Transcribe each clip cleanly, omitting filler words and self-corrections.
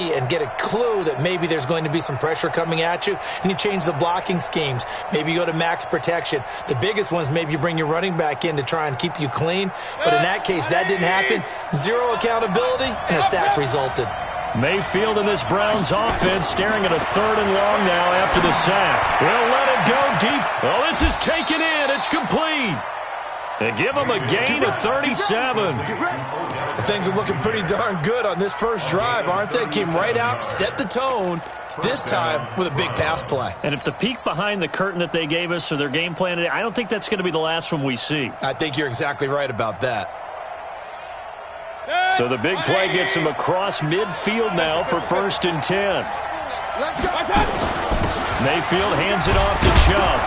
and get a clue that maybe there's going to be some pressure coming at you, and you change the blocking schemes. Maybe you go to max protection. The biggest one is maybe you bring your running back in to try and keep you clean. But in that case, that didn't happen. Zero accountability, and a sack resulted. Mayfield in this Browns offense staring at a 3rd and long now after the sack. Will let it go deep. Oh, this is taken in. It's complete. They give him a gain of 37. Things are looking pretty darn good on this first drive, aren't they? Came right out, set the tone, this time with a big pass play. And if the peek behind the curtain that they gave us or their game plan today, I don't think that's going to be the last one we see. I think you're exactly right about that. So the big play gets him across midfield now for 1st and 10. Mayfield hands it off to Chubb.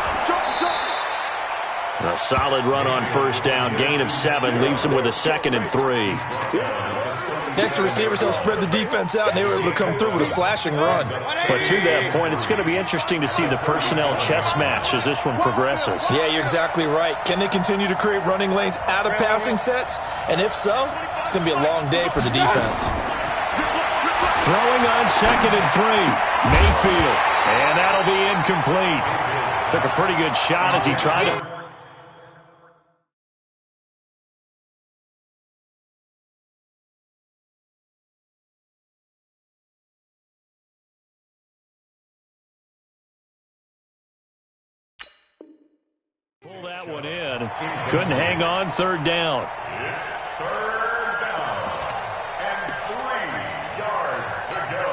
A solid run on 1st down. Gain of 7 leaves him with a 2nd and 3. Next to receivers, they'll spread the defense out, and they were able to come through with a slashing run. But to that point, it's going to be interesting to see the personnel chess match as this one progresses. Yeah, you're exactly right. Can they continue to create running lanes out of passing sets? And if so, it's going to be a long day for the defense. Throwing on 2nd and 3. Mayfield. And that'll be incomplete. Took a pretty good shot as he tried to... Pull that one in. Couldn't hang on 3rd down. It's 3rd down and 3 yards to go.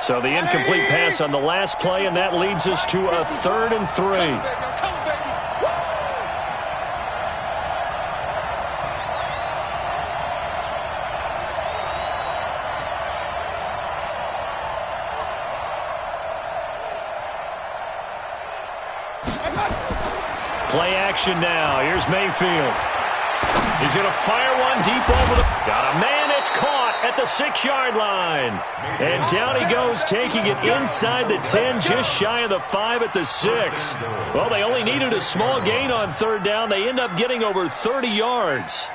So the incomplete pass on the last play, and that leads us to a 3rd and 3. Play action now. Here's Mayfield. He's going to fire one deep over the... Got a man. It's caught at the 6-yard line. And down he goes, taking it inside the 10, just shy of the 5 at the 6. Well, they only needed a small gain on 3rd down. They end up getting over 30 yards.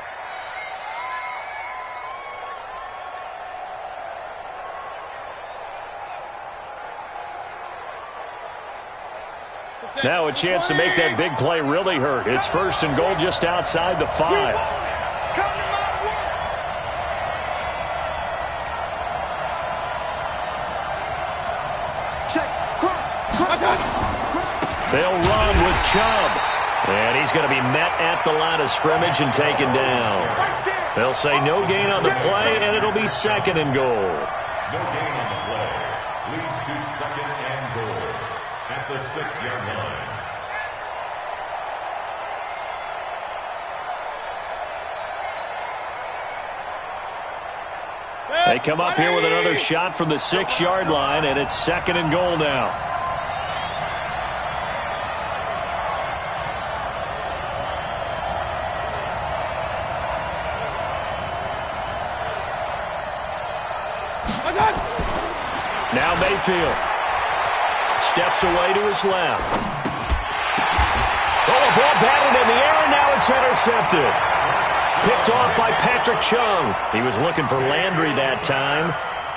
Now a chance to make that big play really hurt. It's 1st and goal just outside the 5. They'll run with Chubb. And he's going to be met at the line of scrimmage and taken down. They'll say no gain on the play, and it'll be 2nd and goal. No gain on the play. Leads to 2nd and goal at the 6-yard line. They come up here with another shot from the 6-yard line, and it's 2nd and goal now. Now Mayfield steps away to his left. Oh, a ball batted in the air, and now it's intercepted. Picked off by Patrick Chung. He was looking for Landry that time.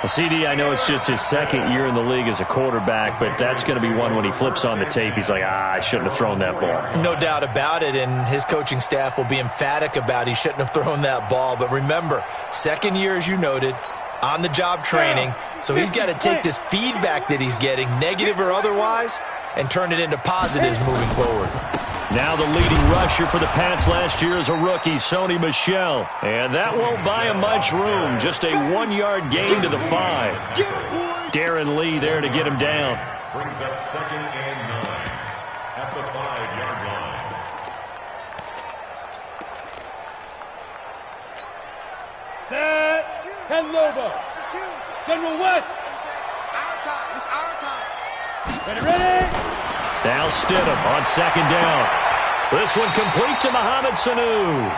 CD, I know it's just his 2nd year in the league as a quarterback, but that's going to be one when he flips on the tape. He's like, I shouldn't have thrown that ball. No doubt about it, and his coaching staff will be emphatic about he shouldn't have thrown that ball. But remember, 2nd year, as you noted, on-the-job training, so he's got to take this feedback that he's getting, negative or otherwise, and turn it into positives moving forward. Now the leading rusher for the Pats last year is a rookie, Sony Michel. And that won't buy him much room. Just a 1-yard gain to the 5. Darren Lee there to get him down. Brings up 2nd and 9 at the 5-yard line. Set. 10 Lobo. General West. Our time. It's our time. Ready? Now Stidham on 2nd down. This one complete to Mohamed Sanu.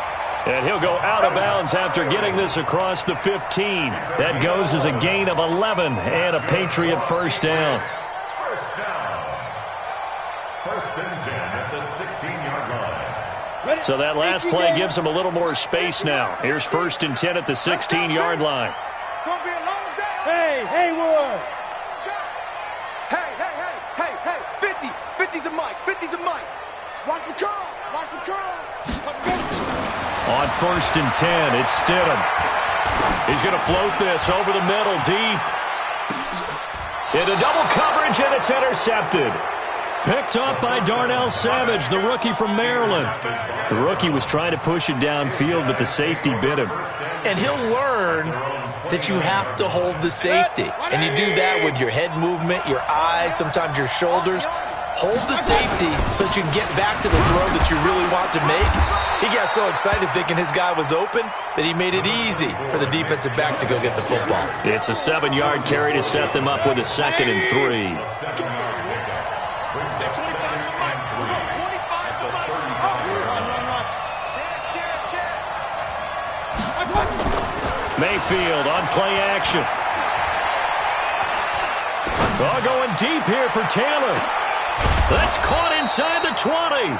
And he'll go out of bounds after getting this across the 15. That goes as a gain of 11 and a Patriot 1st down. First down. First and 10 at the 16-yard line. So that last play gives them a little more space now. Here's first and 10 at the 16-yard line. It's going to be a long day. Hey, Hayward. Hey, 50 to Mike, 50 to Mike. Watch the curl, watch the curl. On first and 10, it's Stidham. He's going to float this over the middle, deep. Into double coverage, and it's intercepted. Picked up by Darnell Savage, the rookie from Maryland. The rookie was trying to push it downfield, but the safety bit him. And he'll learn that you have to hold the safety. And you do that with your head movement, your eyes, sometimes your shoulders. Hold the safety so that you can get back to the throw that you really want to make. He got so excited thinking his guy was open that he made it easy for the defensive back to go get the football. It's a 7-yard carry to set them up with a 2nd and 3. Mayfield on play action. Oh, going deep here for Taylor. That's caught inside the 20.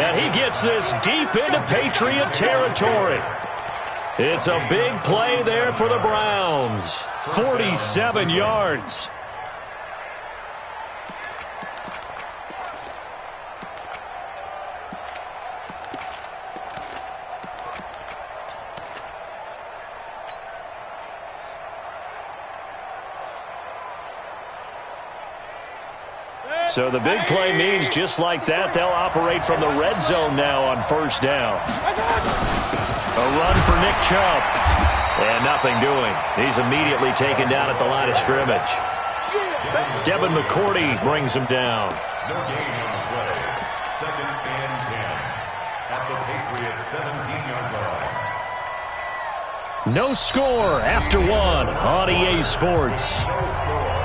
And he gets this deep into Patriot territory. It's a big play there for the Browns. 47 yards. So the big play means just like that, they'll operate from the red zone now on first down. A run for Nick Chubb. And nothing doing. He's immediately taken down at the line of scrimmage. Devin McCourty brings him down. No gain on the play. 2nd and 10 at the Patriots 17-yard line. No score after one on EA Sports. No score.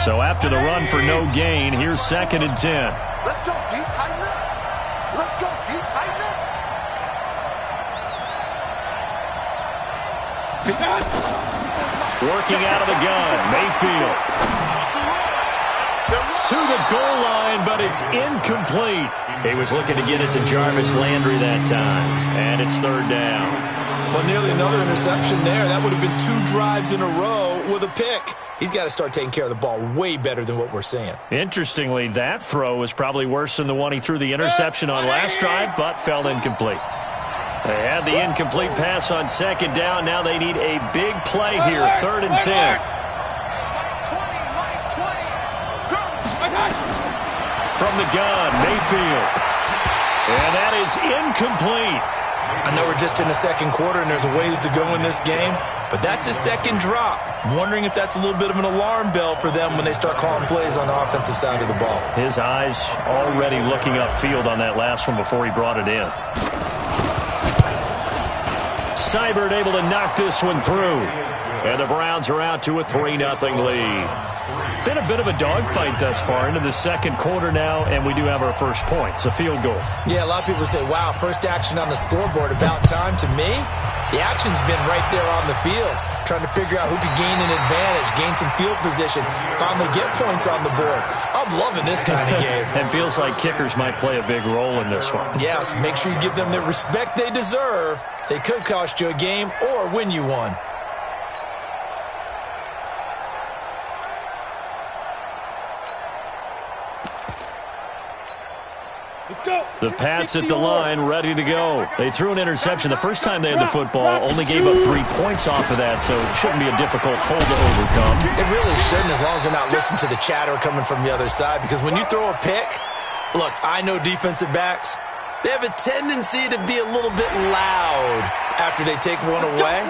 So after the run for no gain, here's 2nd and 10. Let's go, deep, tighten up. Let's go, deep, tighten up. Working out of the gun, Mayfield. To the goal line, but it's incomplete. He was looking to get it to Jarvis Landry that time, and it's 3rd down. Well, nearly another interception there. That would have been 2 drives in a row with a pick. He's got to start taking care of the ball way better than what we're seeing. Interestingly, that throw was probably worse than the one he threw the interception on last drive, but fell incomplete. They had the incomplete pass on 2nd down. Now they need a big play here, 3rd and 10. From the gun, Mayfield. And that is incomplete. I know we're just in the 2nd quarter and there's a ways to go in this game, but that's his 2nd drop. I'm wondering if that's a little bit of an alarm bell for them when they start calling plays on the offensive side of the ball. His eyes already looking upfield on that last one before he brought it in. Seibert able to knock this one through. And the Browns are out to a 3-0 lead. Been a bit of a dogfight thus far into the 2nd quarter now, and we do have our first point. It's a field goal. Yeah, a lot of people say, wow, first action on the scoreboard, about time. To me, the action's been right there on the field, trying to figure out who could gain an advantage, gain some field position, finally get points on the board. I'm loving this kind of game. And feels like kickers might play a big role in this one. Yes, make sure you give them the respect they deserve. They could cost you a game or win you one. The Pats at the line, ready to go. They threw an interception the first time they had the football, only gave up 3 points off of that, so it shouldn't be a difficult hole to overcome. It really shouldn't, as long as they're not listening to the chatter coming from the other side, because when you throw a pick, look, I know defensive backs, they have a tendency to be a little bit loud after they take one away,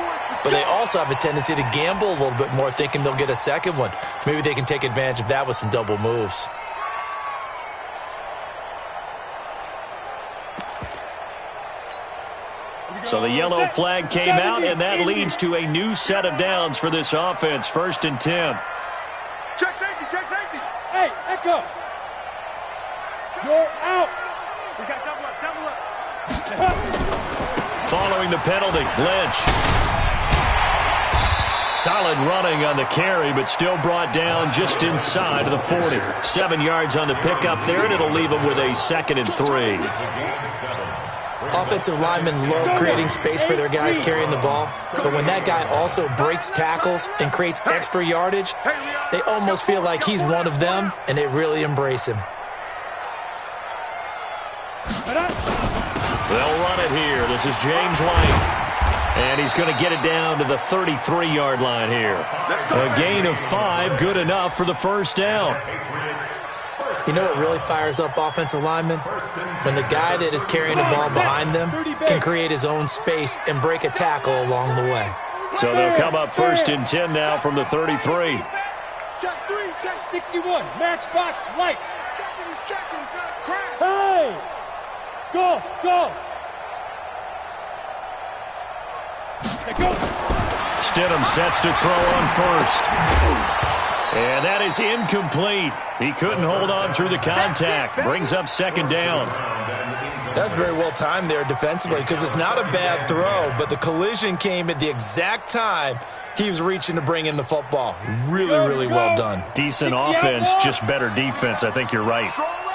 but they also have a tendency to gamble a little bit more, thinking they'll get a second one. Maybe they can take advantage of that with some double moves. So the yellow flag came out, and that leads to a new set of downs for this offense. 1st and 10. Check safety, check safety. Hey, Echo. You're out. We got double up. Following the penalty, Lynch. Solid running on the carry, but still brought down just inside of the 40. 7 yards on the pickup there, and it'll leave them with a 2nd and 3. Offensive linemen love creating space for their guys carrying the ball, but when that guy also breaks tackles and creates extra yardage, they almost feel like he's one of them, and they really embrace him. They'll run it here. This is James White. And he's going to get it down to the 33-yard line here. A gain of 5, good enough for the 1st down. You know what really fires up offensive linemen? When the guy that is carrying the ball behind them can create his own space and break a tackle along the way. So they'll come up 1st and 10 now from the 33. Check 3, check 61, matchbox lights. checking, he's checking. Crash. Hey! Go, go. Go. Stidham sets to throw on 1st. And that is incomplete. He couldn't hold on through the contact. Brings up 2nd down. That's very well timed there defensively because it's not a bad throw, but the collision came at the exact time he was reaching to bring in the football. Really, really well done. Decent offense, just better defense. I think you're right.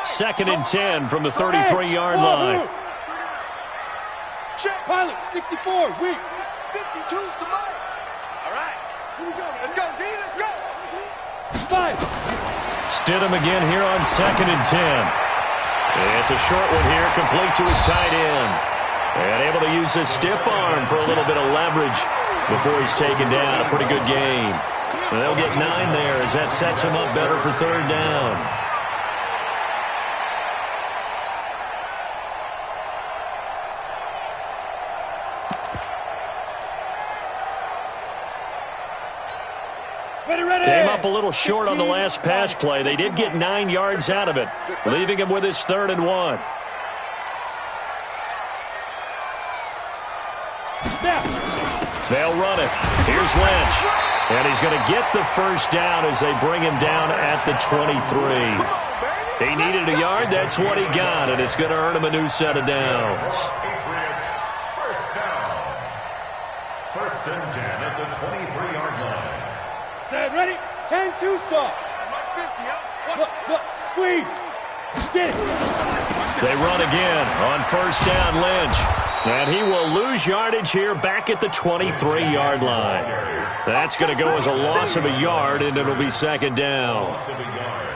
2nd and 10 from the 33-yard line. Check. Pilot, 64, weak. 52's the mic. All right. Here we go. Let's go, D. Let's go. 5. Stidham again here on 2nd and 10. It's a short one here, complete to his tight end. And able to use his stiff arm for a little bit of leverage before he's taken down. A pretty good game. And they'll get 9 there as that sets him up better for 3rd down. Came up a little short on the last pass play. They did get 9 yards out of it, leaving him with his 3rd and 1. They'll run it. Here's Lynch. And he's going to get the 1st down as they bring him down at the 23. He needed a yard. That's what he got, and it's going to earn him a new set of downs. Patriots, 1st down. 1st and 10 at the 23-yard line. Set, ready? 10-2 soft. Look, squeeze. Get it. They run again on 1st down, Lynch. And he will lose yardage here back at the 23-yard line. That's going to go as a loss of a yard, and it'll be 2nd down.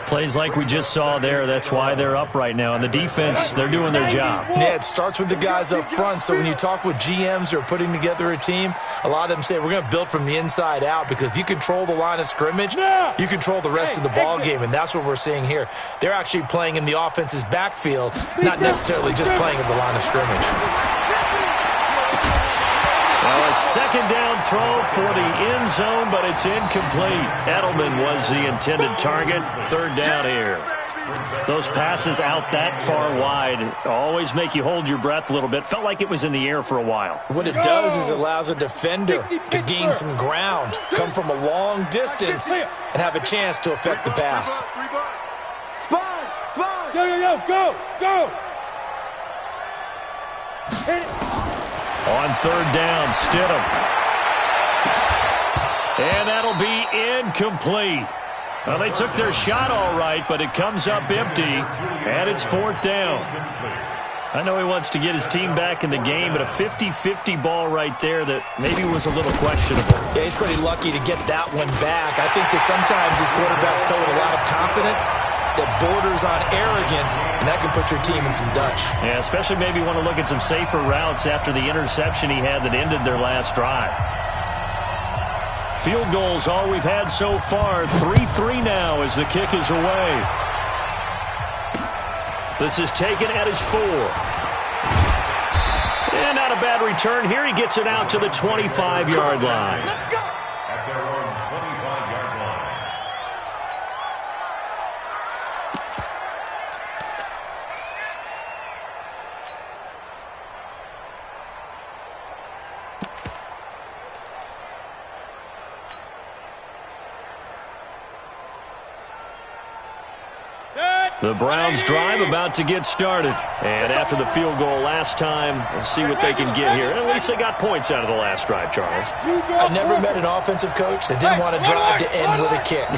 Plays like we just saw there, that's why they're up right now. And the defense, they're doing their job. Yeah, it starts with the guys up front. So when you talk with GMs who are putting together a team, a lot of them say we're going to build from the inside out because if you control the line of scrimmage, you control the rest of the ball game, and that's what we're seeing here. They're actually playing in the offense's backfield, not necessarily just playing at the line of scrimmage. Well, a 2nd down throw for the end zone, but it's incomplete. Edelman was the intended target. 3rd down here. Those passes out that far wide always make you hold your breath a little bit. Felt like it was in the air for a while. What it does is it allows a defender to gain some ground, come from a long distance, and have a chance to affect the pass. Sponge. Yo, go. Hit it. On 3rd down, Stidham. And that'll be incomplete. Well, they took their shot all right, but it comes up empty, and it's 4th down. I know he wants to get his team back in the game, but a 50-50 ball right there that maybe was a little questionable. Yeah, he's pretty lucky to get that one back. I think that sometimes these quarterbacks play with a lot of confidence that borders on arrogance, and that can put your team in some Dutch. Yeah, especially maybe want to look at some safer routes after the interception he had that ended their last drive. Field goals all we've had so far. 3-3 now as the kick is away. This is taken at his 4. And not a bad return here. He gets it out to the 25-yard line. Let's go. At their own 25-yard line. The Browns drive about to get started. And after the field goal last time, we'll see what they can get here. At least they got points out of the last drive, Charles. I never met an offensive coach that didn't want to drive to end with a kick.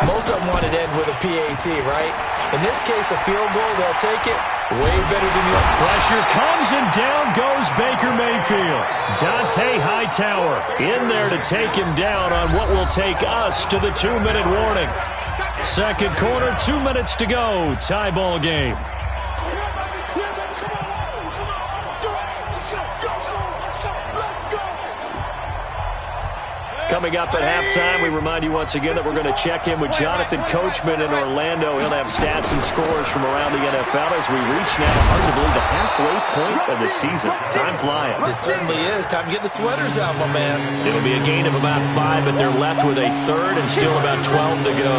Most of them wanted to end with a PAT, right? In this case, a field goal, they'll take it. Way better than the other. Pressure comes, and down goes Baker Mayfield. Dante Hightower in there to take him down on what will take us to the 2-minute warning. Second quarter, 2 minutes to go. Tie ball game. Coming up at halftime, we remind you once again that we're going to check in with Jonathan Coachman in Orlando. He'll have stats and scores from around the NFL as we reach now, hard to believe, the halfway point of the season. Time flying. It certainly is. Time to get the sweaters out, my man. It'll be a gain of about 5, but they're left with a third and still about 12 to go.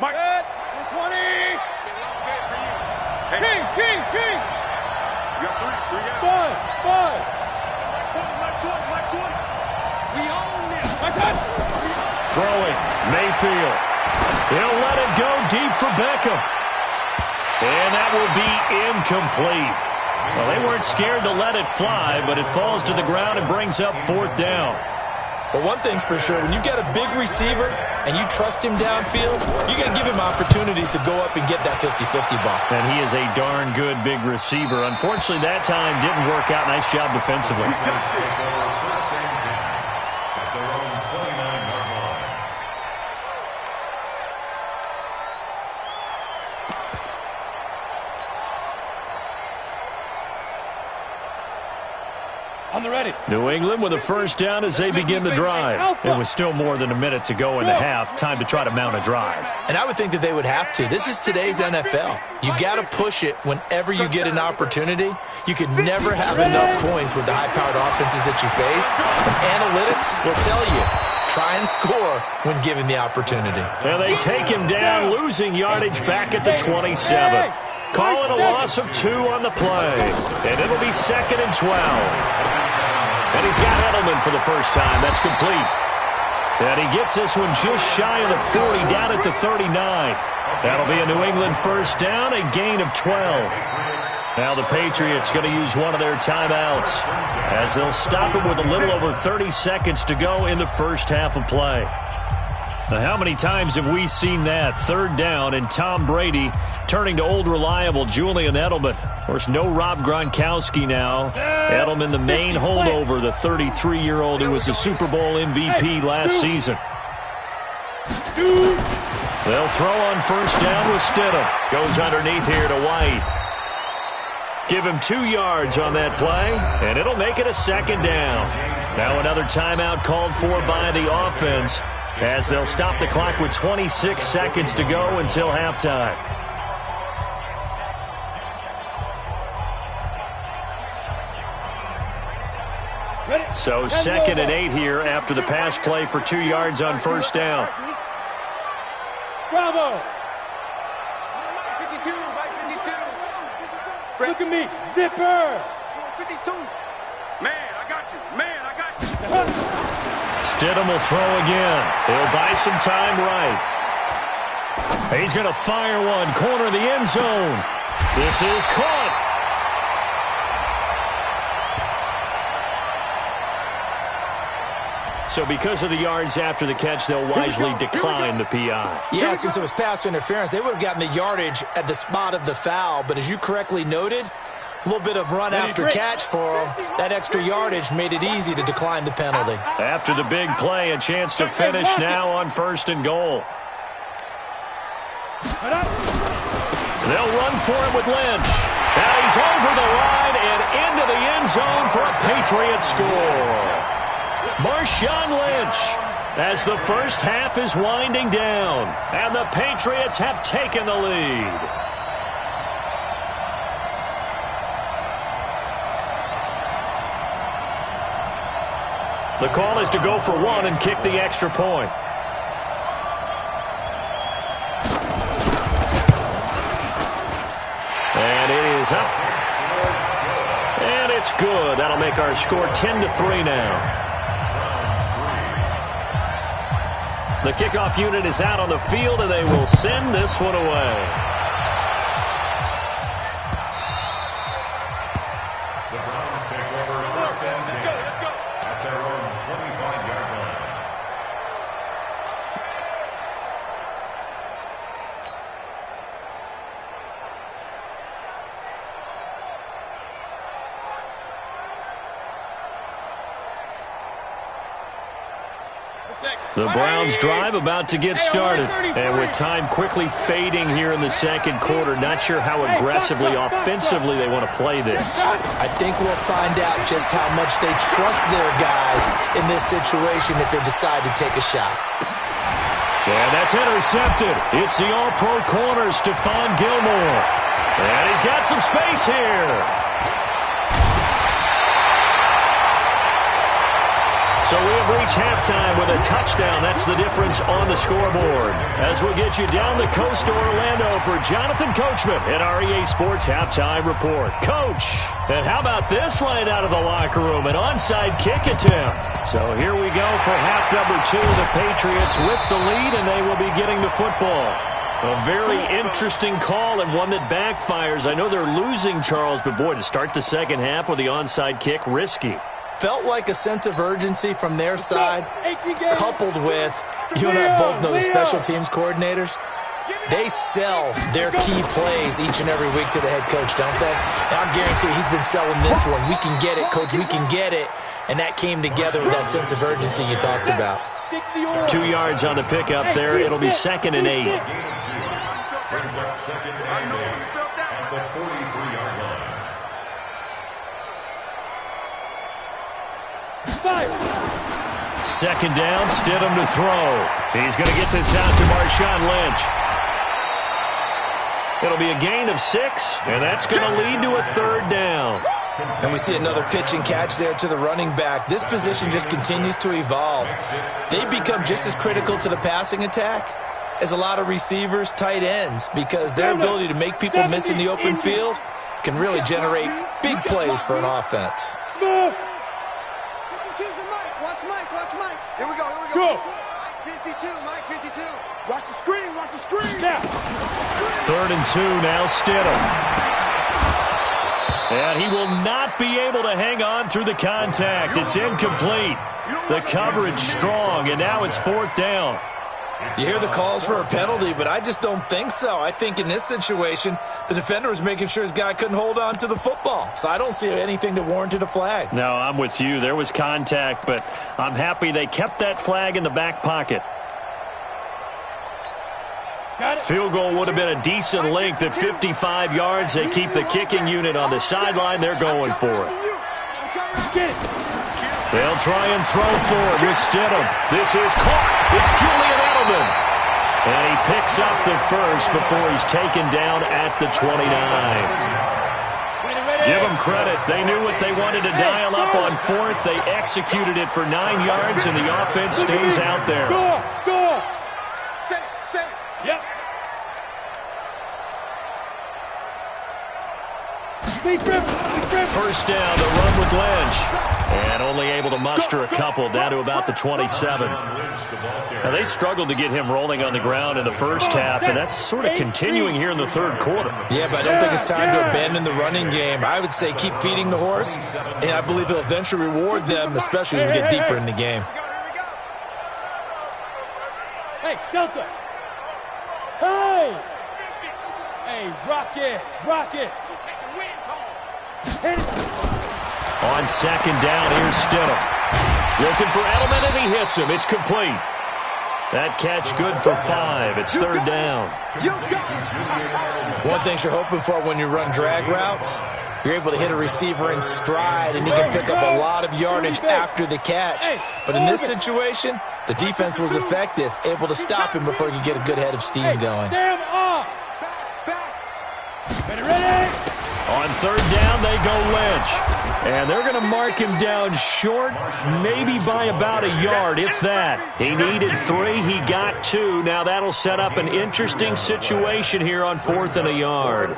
Mike. 20. King. You got three guys. Five. We own this. Throwing, Mayfield. He'll let it go deep for Beckham. And that will be incomplete. Well, they weren't scared to let it fly, but it falls to the ground and brings up fourth down. But one thing's for sure, when you've got a big receiver and you trust him downfield, you got to give him opportunities to go up and get that 50-50 ball. And he is a darn good big receiver. Unfortunately, that time didn't work out. Nice job defensively. On the ready. New England with a first down as they begin the drive. It was still more than a minute to go in the half. Time to try to mount a drive. And I would think that they would have to. This is today's NFL. You got to push it whenever you get an opportunity. You can never have enough points with the high-powered offenses that you face. And analytics will tell you, try and score when given the opportunity. And they take him down, losing yardage back at the 27. Call it a loss of 2 on the play. And it'll be 2nd and 12. And he's got Edelman for the first time. That's complete. And he gets this one just shy of the 40, down at the 39. That'll be a New England first down, a gain of 12. Now the Patriots going to use one of their timeouts as they'll stop it with a little over 30 seconds to go in the first half of play. Now, how many times have we seen that? Third down and Tom Brady turning to old reliable Julian Edelman. Of course, no Rob Gronkowski now. Edelman, the main holdover, the 33-year-old who was the Super Bowl MVP last season. They'll throw on first down with Stidham. Goes underneath here to White. Give him 2 yards on that play, and it'll make it a second down. Now another timeout called for by the offense, as they'll stop the clock with 26 seconds to go until halftime. So 2nd and 8 here after the pass play for 2 yards on first down. Bravo. 52. Look at me. Zipper. 52. Man, I got you. Stidham will throw again. He'll buy some time right. He's going to fire one. Corner of the end zone. This is caught. So because of the yards after the catch, they'll wisely decline the PI. Yeah, since it was pass interference, they would have gotten the yardage at the spot of the foul. But as you correctly noted, a little bit of run after catch for them. That extra yardage made it easy to decline the penalty. After the big play, a chance to finish now on 1st and goal. They'll run for it with Lynch. Now he's over the line and into the end zone for a Patriot score. Marshawn Lynch, as the first half is winding down, and the Patriots have taken the lead. The call is to go for one and kick the extra point. And it is up. And it's good. That'll make our score 10-3 now. The kickoff unit is out on the field, and they will send this one away. The Browns take over first and 10 at their own 25-yard line. The Browns drive about to get started. And with time quickly fading here in the second quarter, not sure how aggressively, offensively they want to play this. I think we'll find out just how much they trust their guys in this situation if they decide to take a shot. And that's intercepted. It's the all-pro corner, Stephon Gilmore. And he's got some space here. So we have reached halftime with a touchdown. That's the difference on the scoreboard. As we'll get you down the coast to Orlando for Jonathan Coachman at our EA Sports Halftime Report. Coach, and how about this line out of the locker room? An onside kick attempt. So here we go for half number 2. The Patriots with the lead, and they will be getting the football. A very interesting call and one that backfires. I know they're losing, Charles, but boy, to start the second half with the onside kick, risky. Felt like a sense of urgency from their side, coupled with, you and I both know the special teams coordinators, they sell their key plays each and every week to the head coach, don't they? And I guarantee he's been selling this one. We can get it, coach, we can get it. And that came together with that sense of urgency you talked about. 2 yards on the pickup there. It'll be 2nd and 8. Brings up 2nd and 8 at the 43-yard line. Second down, Stidham to throw. He's going to get this out to Marshawn Lynch. It'll be a gain of 6, and that's going to lead to a 3rd down. And we see another pitch and catch there to the running back. This position just continues to evolve. They become just as critical to the passing attack as a lot of receivers, tight ends, because their ability to make people miss in the open field can really generate big plays for an offense. Watch Mike. Here we go. Go. Mike 52. Watch the screen. Yeah. 3rd and 2 now, Stidham. And he will not be able to hang on through the contact. It's incomplete. The coverage strong, and now it's 4th down. You hear the calls for a penalty, but I just don't think so. I think in this situation, the defender was making sure his guy couldn't hold on to the football. So I don't see anything that warranted a flag. No, I'm with you. There was contact, but I'm happy they kept that flag in the back pocket. Field goal would have been a decent length at 55 yards. They keep the kicking unit on the sideline. They're going for it. They'll try and throw for it with Stidham. This is caught. It's Julian Edelman. And he picks up the first before he's taken down at the 29. Give them credit. They knew what they wanted to dial up on 4th. They executed it for 9 yards, and the offense stays out there. Go. Set. Yep. First down, the run with Lynch. And only able to muster a couple, down to about the 27. Now, they struggled to get him rolling on the ground in the first half, and that's sort of continuing here in the 3rd quarter. Yeah, but I don't think it's time to abandon the running game. I would say keep feeding the horse, and I believe he'll eventually reward them, especially as we get deeper in the game. Hey, Delta. Hey, rock it. On 2nd down, here's Stidham. Looking for Edelman, and he hits him. It's complete. That catch good for 5. It's 3rd down. One thing you're hoping for when you run drag routes, you're able to hit a receiver in stride, and he can pick up a lot of yardage after the catch. But in this situation, the defense was effective, able to stop him before he could get a good head of steam going. Ready. On 3rd down, they go Lynch. And they're going to mark him down short, maybe by about a yard, if that. He needed 3. He got 2. Now that'll set up an interesting situation here on 4th and a yard.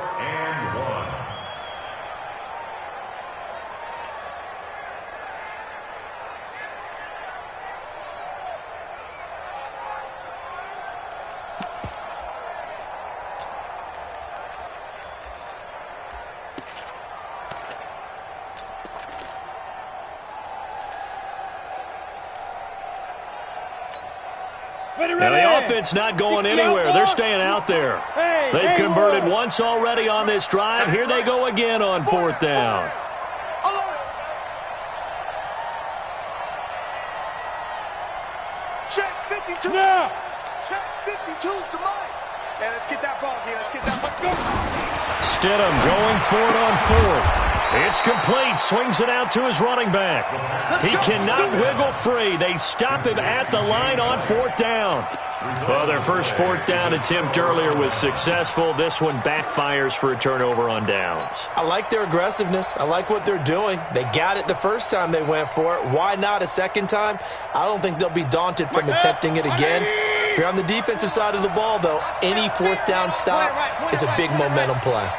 Now the offense not going anywhere. They're staying out there. They've converted once already on this drive. Here they go again on 4th down. Check 52. Now. Check 52's the mic. Yeah, let's get that ball here. Let's get that ball. Stidham going for it on 4th. It's complete. Swings it out to his running back. He cannot wiggle free. They stop him at the line on 4th down. Well, their first 4th down attempt earlier was successful. This one backfires for a turnover on downs. I like their aggressiveness. I like what they're doing. They got it the first time they went for it. Why not a second time? I don't think they'll be daunted from attempting it again. If you're on the defensive side of the ball, though, any 4th down stop is a big momentum play.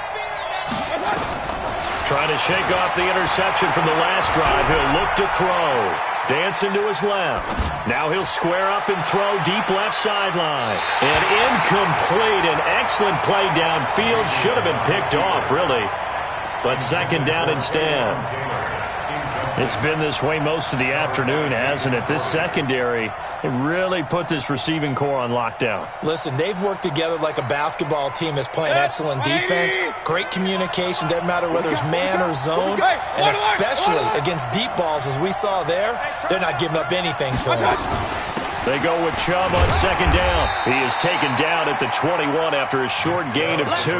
Trying to shake off the interception from the last drive. He'll look to throw. Dancing to his left. Now he'll square up and throw deep left sideline. And incomplete. An excellent play downfield. Should have been picked off, really. But second down instead. It's been this way most of the afternoon, hasn't it? This secondary really put this receiving core on lockdown. Listen, they've worked together like a basketball team that's playing excellent defense. Great communication, doesn't matter whether it's man or zone. And especially against deep balls, as we saw there, they're not giving up anything to them. They go with Chubb on second down. He is taken down at the 21 after a short gain of 2.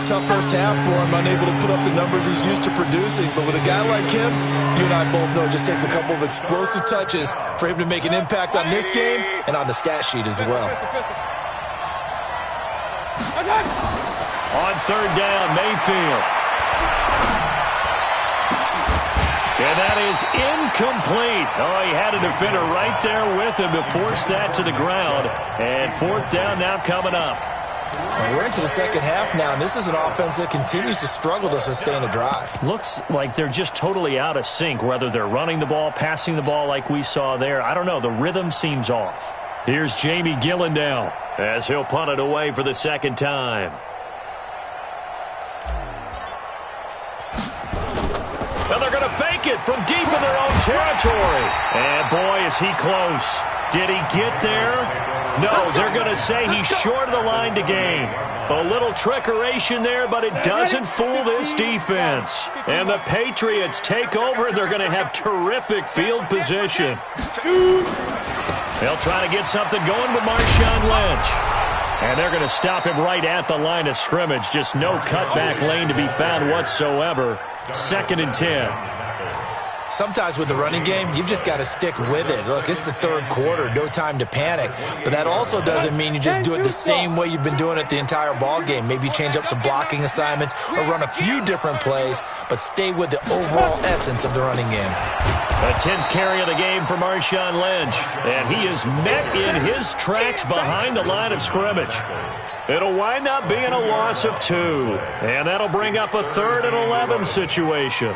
Tough first half for him, unable to put up the numbers he's used to producing. But with a guy like him, you and I both know it just takes a couple of explosive touches for him to make an impact on this game and on the stat sheet as well. On third down, Mayfield. And that is incomplete. Oh, he had a defender right there with him to force that to the ground. And 4th down now coming up. And we're into the second half now, and this is an offense that continues to struggle to sustain a drive. Looks like they're just totally out of sync, whether they're running the ball, passing the ball like we saw there. I don't know. The rhythm seems off. Here's Jamie Gillen now as he'll punt it away for the second time. And they're going to fake it from deep in their own territory. And boy, is he close. Did he get there? No, they're going to say he's short of the line to gain. A little trickeration there, but it doesn't fool this defense. And the Patriots take over, and they're going to have terrific field position. They'll try to get something going with Marshawn Lynch. And they're going to stop him right at the line of scrimmage. Just no cutback lane to be found whatsoever. 2nd and 10. Sometimes with the running game, you've just got to stick with it. Look, it's the third quarter, no time to panic. But that also doesn't mean you just do it the same way you've been doing it the entire ball game. Maybe change up some blocking assignments or run a few different plays, but stay with the overall essence of the running game. The 10th carry of the game for Marshawn Lynch. And he is met in his tracks behind the line of scrimmage. It'll wind up being a loss of 2. And that'll bring up a 3rd and 11 situation.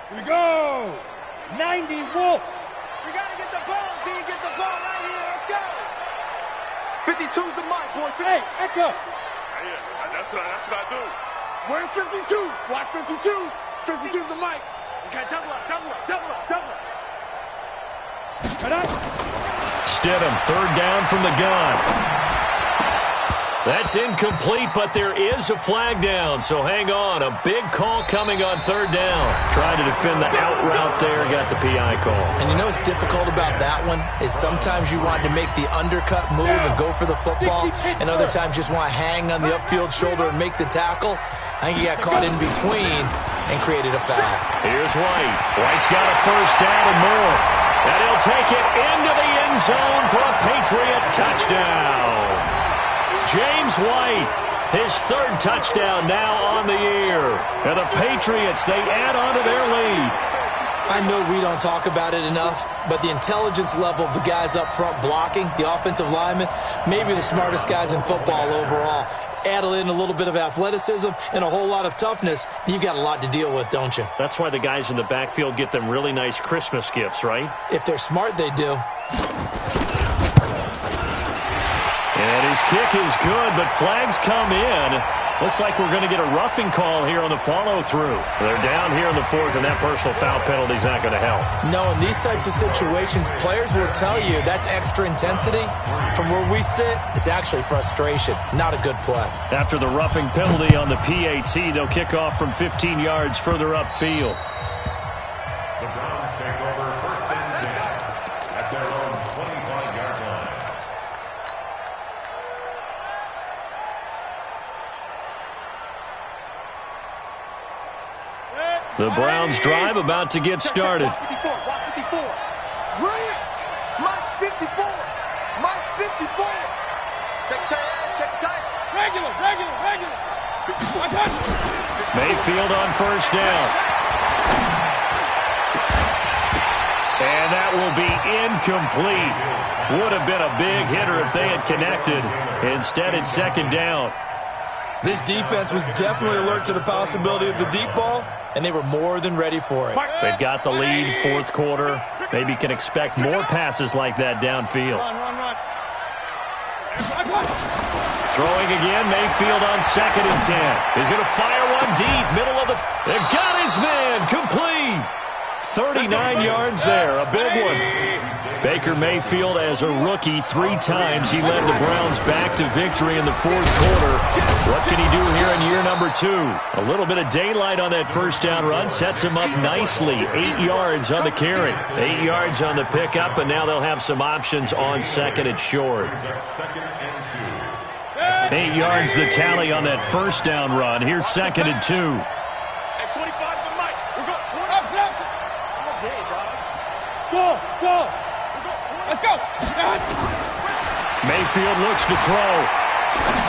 Here we go. 90 Wolf. We got to get the ball, D. Get the ball right here. Let's go. 52's the mic, boys. Hey, Echo. Yeah, that's what I do. Where's 52? Watch 52. 52's the mic. We got double up. Stidham, 3rd down from the gun. That's incomplete, but there is a flag down, so hang on. A big call coming on 3rd down. Trying to defend the out route there, got the PI call. And you know what's difficult about that one is sometimes you want to make the undercut move and go for the football, and other times just want to hang on the upfield shoulder and make the tackle. I think he got caught in between and created a foul. Here's White. White's got a 1st down and more. And he'll take it into the end zone for a Patriot touchdown. James White His third touchdown now on the year. And the Patriots, they add on to their lead. I know we don't talk about it enough, but the intelligence level of the guys up front blocking, the offensive linemen, maybe the smartest guys in football overall. Add in a little bit of athleticism and a whole lot of toughness, you've got a lot to deal with, don't you? That's why the guys in the backfield get them really nice Christmas gifts, right? If they're smart, they do. And his kick is good, but flags come in. Looks like we're going to get a roughing call here on the follow-through. They're down here in the fourth, and that personal foul penalty is not going to help. No, in these types of situations, players will tell you that's extra intensity. From where we sit, it's actually frustration, not a good play. After the roughing penalty on the PAT, they'll kick off from 15 yards further upfield. The Browns take over first and 10 at their own 25-yard line. The Browns drive about to get started. Watch 54. Brilliant. Mike 54. Mike 54. Check tight. Regular. Mayfield on first down. And that will be incomplete. Would have been a big hitter if they had connected. Instead, it's second down. This defense was definitely alert to the possibility of the deep ball, and they were more than ready for it. They've got the lead, fourth quarter. Maybe can expect more passes like that downfield. Run. Throwing again, Mayfield on second and 10. He's going to fire one deep, middle of the... They've got his man, complete. 39 yards there, a big one. Baker Mayfield, as a rookie, 3 times he led the Browns back to victory in the fourth quarter. What can he do here in year number 2? A little bit of daylight on that first down run sets him up nicely. 8 yards on the carry, 8 yards on the pickup, and now they'll have some options on second and short. 8 yards the tally on that first down run. Here's second and 2. At 25 to Mike. We're going 20. Okay, dog. Go. Let's go. Mayfield looks to throw.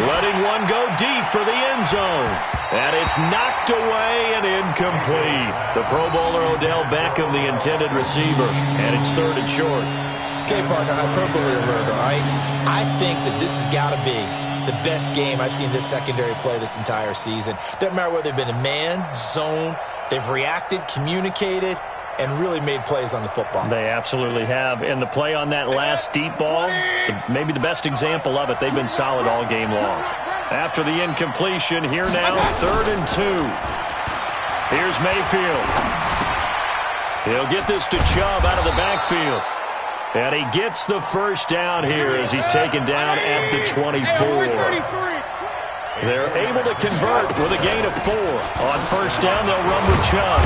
Letting one go deep for the end zone. And it's knocked away and incomplete. The Pro Bowler Odell Beckham, the intended receiver. And it's third and short. Okay, partner, hyperbole alert, all right? I think that this has got to be the best game I've seen this secondary play this entire season. Doesn't matter whether they've been in man, zone, they've reacted, communicated, and really made plays on the football. They absolutely have. And the play on that last deep ball, maybe the best example of it, they've been solid all game long. After the incompletion, here now, third and 2. Here's Mayfield. He'll get this to Chubb out of the backfield. And he gets the first down here as he's taken down at the 24. They're able to convert with a gain of 4. On first down, they'll run with Chubb.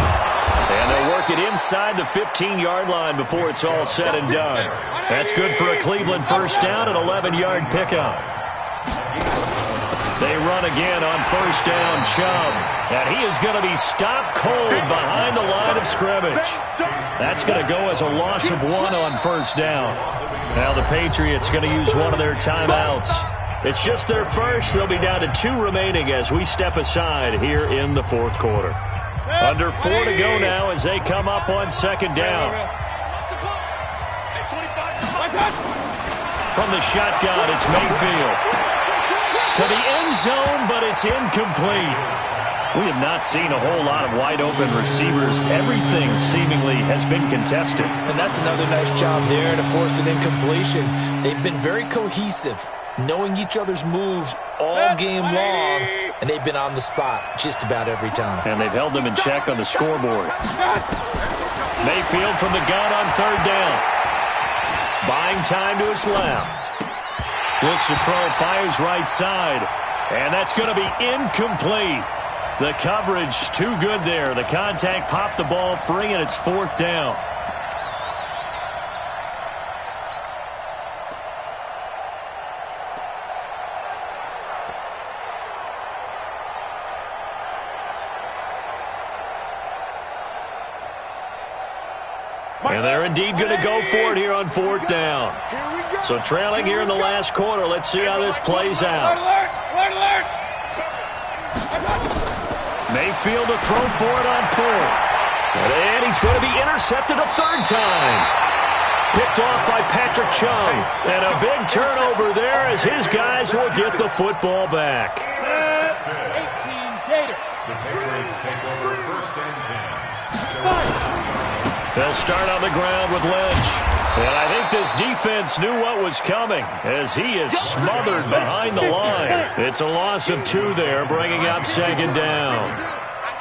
And they'll work it inside the 15-yard line before it's all said and done. That's good for a Cleveland first down, an 11-yard pickup. They run again on first down, Chubb. And he is going to be stopped cold behind the line of scrimmage. That's going to go as a loss of 1 on first down. Now the Patriots going to use one of their timeouts. It's just their first. They'll be down to 2 remaining as we step aside here in the fourth quarter. Under 4 to go now as they come up on second down. From the shotgun, it's Mayfield. To the end zone, but it's incomplete. We have not seen a whole lot of wide-open receivers. Everything seemingly has been contested. And that's another nice job there to force an incompletion. They've been very cohesive, knowing each other's moves all game long, and they've been on the spot just about every time. And they've held them in check on the scoreboard. Mayfield from the gun on third down. Buying time to his left. Looks to throw, fires right side. And that's going to be incomplete. The coverage too good there. The contact popped the ball free, and it's fourth down. And they're indeed going to go for it here on fourth down. So trailing here in the last quarter, let's see how this plays out. Alert! Mayfield to throw for it on fourth. And he's going to be intercepted a third time. Picked off by Patrick Chung. And a big turnover there as his guys will get the football back. 18 Gator. The Patriots take over first and 10. They'll start on the ground with Lynch. And I think this defense knew what was coming as he is smothered behind the line. It's a loss of 2 there, bringing up second down.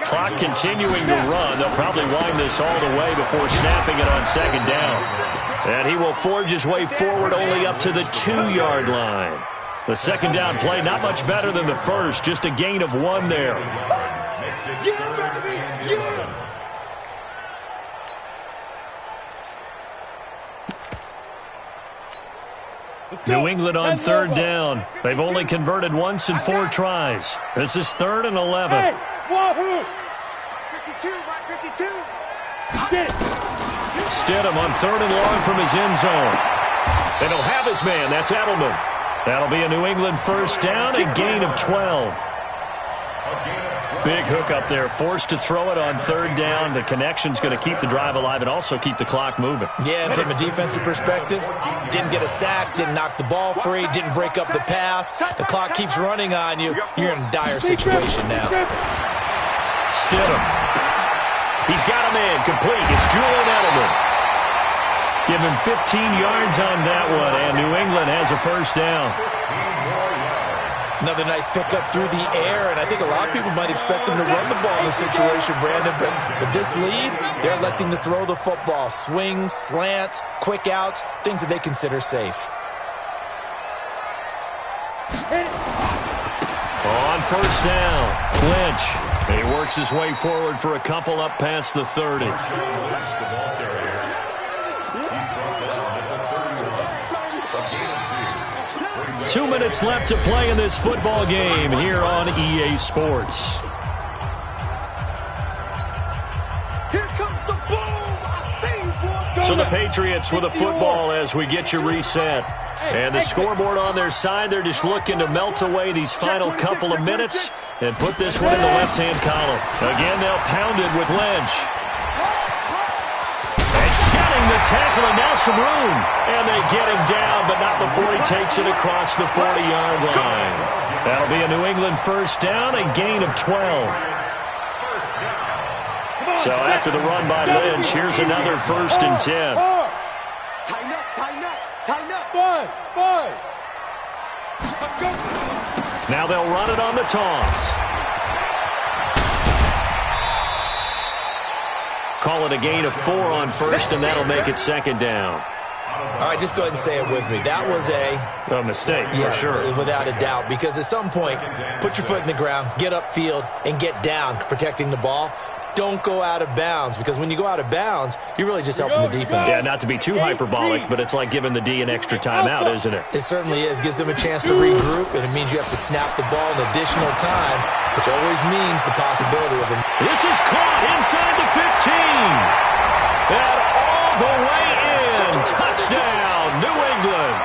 Clock continuing to run. They'll probably wind this all the way before snapping it on second down. And he will forge his way forward only up to the 2-yard line. The second down play not much better than the first, just a gain of 1 there. New England on third down. They've only converted once in 4 tries. This is 3rd and 11. Hey, Wahoo! 52, right 52. Stidham on 3rd and long from his end zone. And he'll have his man. That's Edelman. That'll be a New England first down and gain of 12. Big hook up there. Forced to throw it on 3rd down. The connection's going to keep the drive alive and also keep the clock moving. Yeah, and from a defensive perspective, didn't get a sack, didn't knock the ball free, didn't break up the pass. The clock keeps running on you. You're in a dire situation now. Stidham. He's got him in. Complete. It's Julian Edelman. Give him 15 yards on that one, and New England has a first down. Another nice pickup through the air, and I think a lot of people might expect him to run the ball in this situation, Brandon, but with this lead, they're electing to throw the football. Swings, slants, quick outs, things that they consider safe. On first down, Lynch. He works his way forward for a couple up past the 30. 2 minutes left to play in this football game here on EA Sports. So the Patriots with a football as we get you reset. And the scoreboard on their side, they're just looking to melt away these final couple of minutes and put this one in the left-hand column. Again, they'll pound it with Lynch. And shedding the tackle, and now some room. And they get him down, but not before he takes it across the 40-yard line. That'll be a New England first down and gain of 12. So after the run by Lynch, here's another first and 10. Tighten up, tighten up, tighten up. Five. Now they'll run it on the toss. Call it a gain of 4 on first, and that'll make it second down. All right, just go ahead and say it with me. That was a mistake, for sure. Without a doubt, because at some point, put your foot in the ground, get upfield, and get down, protecting the ball. Don't go out of bounds, because when you go out of bounds, you're really just helping the defense. Yeah, not to be too hyperbolic, but it's like giving the D an extra timeout, isn't it? It certainly is. Gives them a chance to regroup, and it means you have to snap the ball an additional time, which always means the possibility of them. This is caught inside the 15. And all the way in. Touchdown, New England.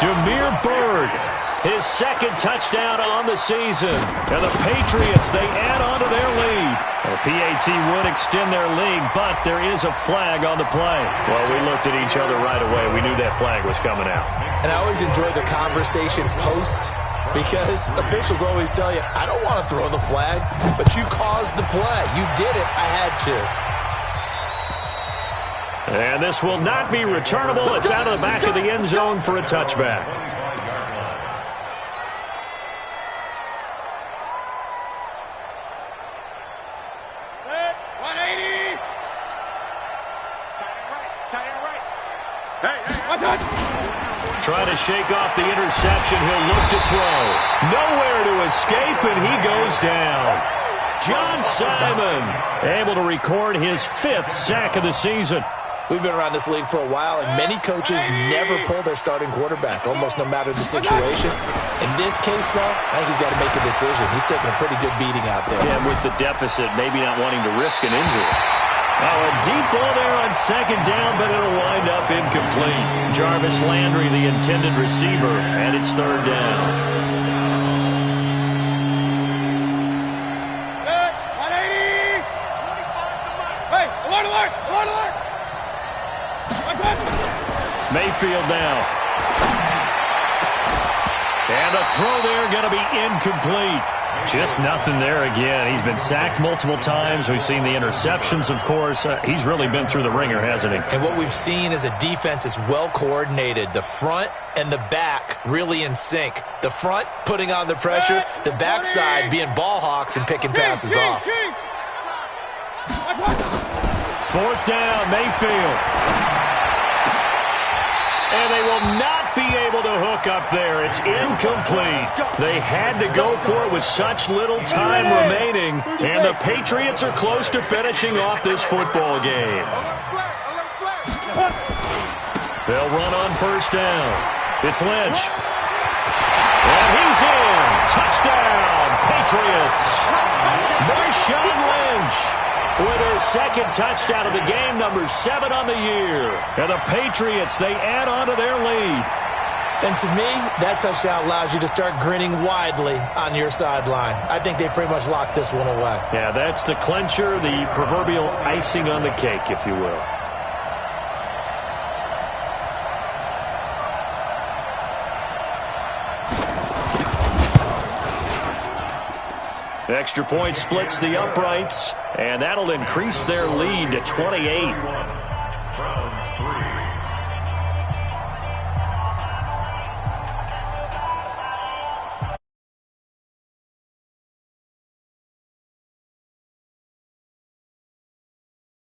Demir Bird. His second touchdown on the season. And the Patriots, they add on to their lead. The PAT would extend their lead, but there is a flag on the play. Well, we looked at each other right away. We knew that flag was coming out. And I always enjoy the conversation post, because officials always tell you, I don't want to throw the flag, but you caused the play. You did it. I had to. And this will not be returnable. It's out of the back of the end zone for a touchback. Trying to shake off the interception. He'll look to throw. Nowhere to escape, and he goes down. John Simon able to record his 5th sack of the season. We've been around this league for a while, and many coaches never pull their starting quarterback, almost no matter the situation. In this case, though, I think he's got to make a decision. He's taking a pretty good beating out there. Yeah, with the deficit, maybe not wanting to risk an injury. Oh, a deep ball there on second down, but it'll wind up incomplete. Jarvis Landry, the intended receiver, and it's third down. Mayfield now. And the throw there going to be incomplete. Just nothing there again. He's been sacked multiple times. We've seen the interceptions, of course. He's really been through the ringer, hasn't he? And what we've seen is a defense that's well coordinated. The front and the back really in sync. The front putting on the pressure, the backside being ball hawks and picking passes off. 4th down, Mayfield. And they will not be able to hook up there. It's incomplete. They had to go for it with such little time remaining. And the Patriots are close to finishing off this football game. They'll run on 1st down. It's Lynch. And he's in. Touchdown, Patriots. Marshawn Lynch with his 2nd touchdown of the game, number 7 on the year. And the Patriots, they add on to their lead. And to me, that touchdown allows you to start grinning widely on your sideline. I think they pretty much locked this one away. Yeah, that's the clincher, the proverbial icing on the cake, if you will. Extra point splits the uprights, and that'll increase their lead to 28.